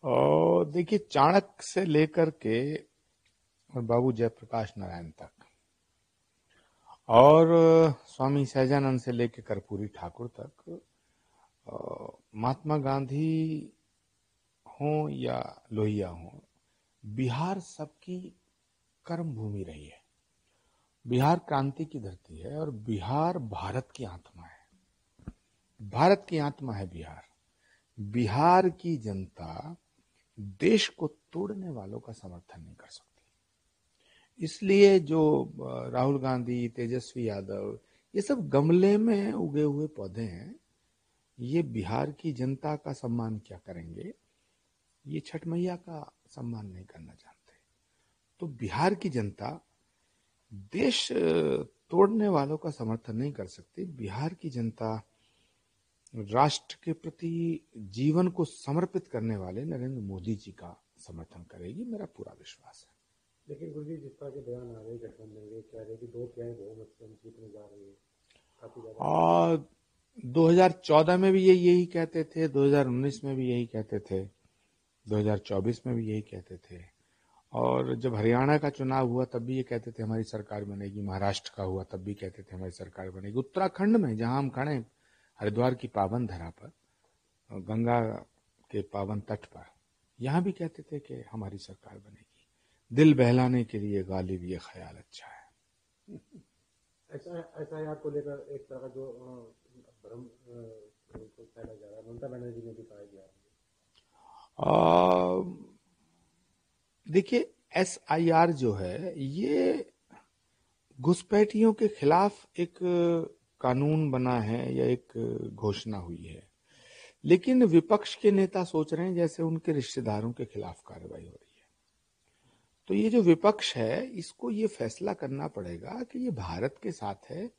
और देखिए, चाणक्य से लेकर के और बाबू जयप्रकाश नारायण तक, और स्वामी सहजानंद से लेकर कर्पूरी ठाकुर तक, महात्मा गांधी हों या लोहिया हों, बिहार सबकी कर्म भूमि रही है। बिहार क्रांति की धरती है और बिहार भारत की आत्मा है। भारत की आत्मा है बिहार। बिहार की जनता देश को तोड़ने वालों का समर्थन नहीं कर सकती। इसलिए जो राहुल गांधी, तेजस्वी यादव, ये सब गमले में उगे हुए पौधे हैं। ये बिहार की जनता का सम्मान क्या करेंगे? ये छठ मैया का सम्मान नहीं करना चाहते। तो बिहार की जनता देश तोड़ने वालों का समर्थन नहीं कर सकती। बिहार की जनता राष्ट्र के प्रति जीवन को समर्पित करने वाले नरेंद्र मोदी जी का समर्थन करेगी, मेरा पूरा विश्वास है। लेकिन गुरु जी, जिस तरह के बयान आ रहे हैं गठबंधन के, कह रहे कि 2/3 बहुमत से हम जीतने जा रही है, काफी ज्यादा। और 2014 में भी ये यही कहते थे, 2019 में भी यही कहते थे, 2024 में भी यही कहते थे। और जब हरियाणा का चुनाव हुआ तब भी ये कहते थे हमारी सरकार बनेगी। महाराष्ट्र का हुआ तब भी कहते थे हमारी सरकार बनेगी। उत्तराखंड में जहां हम खड़े, हरिद्वार की पावन धरा पर, गंगा के पावन तट पर, यहां भी कहते थे कि हमारी सरकार बनेगी। दिल बहलाने के लिए गालिब ये ख्याल अच्छा है। ऐसा को लेकर एक तरह का जो भ्रम फैला जा रहा है, ममता बनर्जी ने भी कहा गया। देखिए, SIR जो है ये घुसपैठियों के खिलाफ एक कानून बना है या एक घोषणा हुई है, लेकिन विपक्ष के नेता सोच रहे हैं जैसे उनके रिश्तेदारों के खिलाफ कार्रवाई हो रही है। तो ये जो विपक्ष है, इसको ये फैसला करना पड़ेगा कि ये भारत के साथ है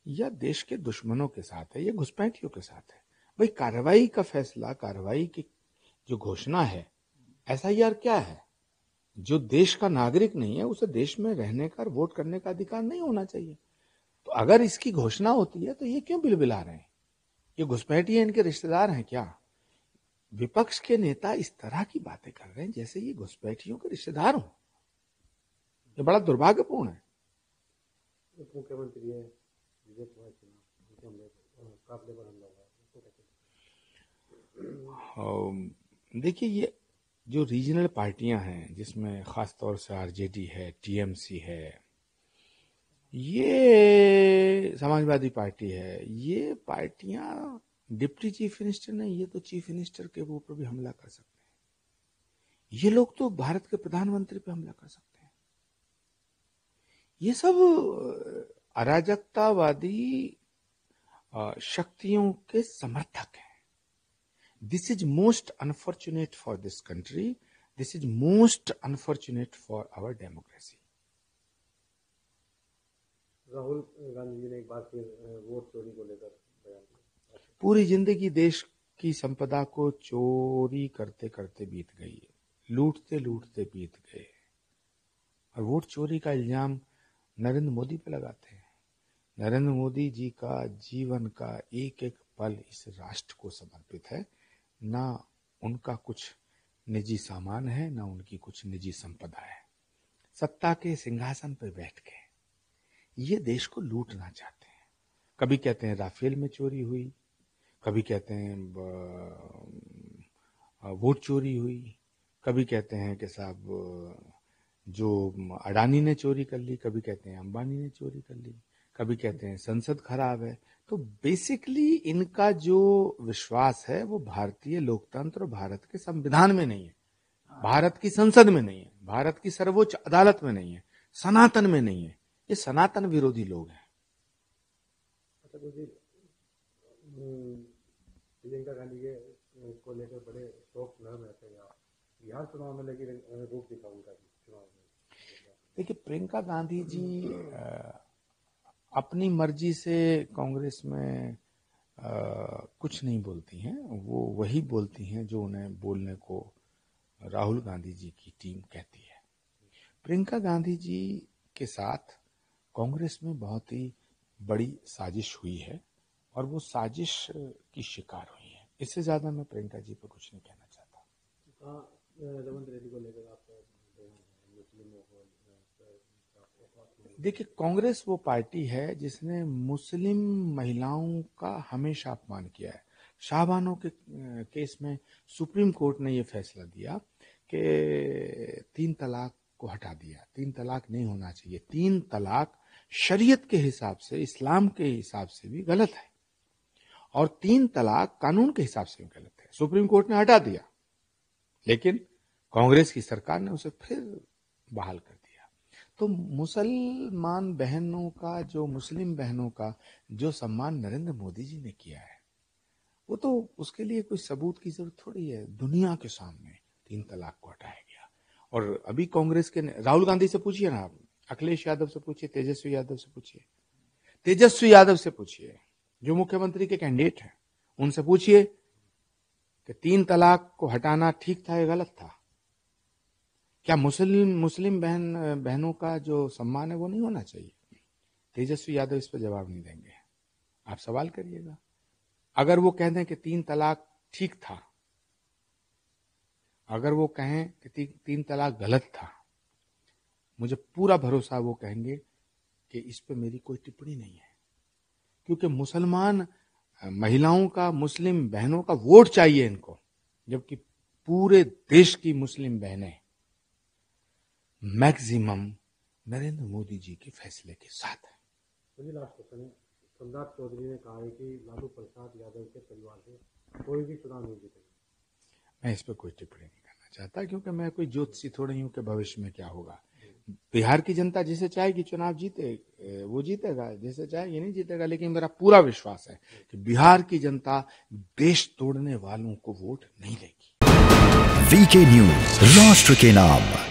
या देश के दुश्मनों के साथ है या घुसपैठियों के साथ है। भाई, कार्रवाई का फैसला, कार्रवाई की जो घोषणा है, SIR क्या है? जो देश का नागरिक नहीं है उसे देश में रहने का और वोट करने का अधिकार नहीं होना चाहिए। तो अगर इसकी घोषणा होती है तो ये क्यों बिलबिला रहे हैं? ये घुसपैठिए इनके रिश्तेदार हैं क्या? विपक्ष के नेता इस तरह की बातें कर रहे हैं जैसे ये घुसपैठियों के रिश्तेदार हों। ये बड़ा दुर्भाग्यपूर्ण है। मुख्यमंत्री है, देखिए, ये जो रीजनल पार्टियां हैं जिसमें खासतौर से RJD है, TMC है, ये समाजवादी पार्टी है, ये पार्टियां डिप्टी चीफ मिनिस्टर नहीं, ये तो चीफ मिनिस्टर के ऊपर भी हमला कर सकते हैं। ये लोग तो भारत के प्रधानमंत्री पे हमला कर सकते हैं। ये सब अराजकतावादी शक्तियों के समर्थक हैं। This is most unfortunate for this country, this is most unfortunate for our democracy. Rahul Gandhi ji ने एक बार फिर वोट चोरी को लेकर बयान दिया। पूरी जिंदगी देश की संपदा को चोरी करते करते बीत गई है, लूटते लूटते बीत गए, और वोट चोरी का इल्जाम नरेंद्र मोदी पे लगाते हैं। नरेंद्र मोदी जी का जीवन का एक एक पल इस राष्ट्र को समर्पित है। ना उनका कुछ निजी सामान है, ना उनकी कुछ निजी संपदा है। सत्ता के सिंहासन पर बैठ के ये देश को लूटना चाहते हैं। कभी कहते हैं राफेल में चोरी हुई, कभी कहते हैं वोट चोरी हुई, कभी कहते हैं कि साहब जो अडानी ने चोरी कर ली, कभी कहते हैं अंबानी ने चोरी कर ली, कभी कहते हैं संसद खराब है। तो बेसिकली इनका जो विश्वास है वो भारतीय लोकतंत्र, भारत के संविधान में नहीं है, भारत की संसद में नहीं है, भारत की सर्वोच्च अदालत में नहीं है, सनातन में नहीं है। ये सनातन विरोधी लोग हैं। अच्छा जी, प्रियंका गांधी के को लेकर बड़े शोक में रहते हैं बिहार चुनाव में, लेकिन रूप दिखा उनका चुनाव में। देखिए, प्रियंका गांधी जी अपनी मर्जी से कांग्रेस में कुछ नहीं बोलती हैं। वो वही बोलती हैं जो उन्हें बोलने को राहुल गांधी जी की टीम कहती है। प्रियंका गांधी जी के साथ कांग्रेस में बहुत ही बड़ी साजिश हुई है और वो साजिश की शिकार हुई है। इससे ज्यादा मैं प्रियंका जी पर कुछ नहीं कहना चाहता। हाँ, रेवंत रेड्डी को लेकर आपका मुस्लिमों को देखिए, कांग्रेस वो पार्टी है जिसने मुस्लिम महिलाओं का हमेशा अपमान किया है। शाहबानो के केस में सुप्रीम कोर्ट ने ये फैसला दिया कि 3 तलाक को हटा दिया। 3 तलाक नहीं होना चाहिए। 3 तलाक शरीयत के हिसाब से, इस्लाम के हिसाब से भी गलत है और 3 तलाक कानून के हिसाब से भी गलत है। सुप्रीम कोर्ट ने हटा दिया, लेकिन कांग्रेस की सरकार ने उसे फिर बहाल कर दिया। तो मुसलमान बहनों का, जो मुस्लिम बहनों का जो सम्मान नरेंद्र मोदी जी ने किया है, वो तो उसके लिए कोई सबूत की जरूरत थोड़ी है। दुनिया के सामने 3 तलाक को हटाया गया। और अभी कांग्रेस के राहुल गांधी से पूछिए ना, आप अखिलेश यादव से पूछिए, तेजस्वी यादव से पूछिए, तेजस्वी यादव से पूछिए जो मुख्यमंत्री के कैंडिडेट हैं, उनसे पूछिए कि 3 तलाक को हटाना ठीक था या गलत था। क्या मुस्लिम बहनों का जो सम्मान है वो नहीं होना चाहिए? तेजस्वी यादव इस पर जवाब नहीं देंगे। आप सवाल करिएगा। अगर वो कह दें कि 3 तलाक ठीक था, अगर वो कहें कि 3 तलाक गलत था, मुझे पूरा भरोसा वो कहेंगे कि इस पे मेरी कोई टिप्पणी नहीं है, क्योंकि मुसलमान महिलाओं का, मुस्लिम बहनों का वोट चाहिए इनको, जबकि पूरे देश की मुस्लिम बहनें मैक्सिमम नरेंद्र मोदी जी के फैसले के साथ है। मुझे लास्ट क्वेश्चन है। सम्राट चौधरी ने कहा है कि लालू प्रसाद यादव के परिवार से कोई भी चुनाव नहीं जीतेगा। मैं इस पर कोई टिप्पणी नहीं करना चाहता, क्योंकि मैं कोई ज्योतिषी थोड़ी हूं कि भविष्य में क्या होगा। बिहार की जनता जिसे चाहेगी चुनाव जीते, वो जीतेगा, जिसे चाहेगी नहीं जीतेगा। लेकिन मेरा पूरा विश्वास है कि बिहार की जनता देश तोड़ने वालों को वोट नहीं देगी। वीके न्यूज, राष्ट्र के नाम।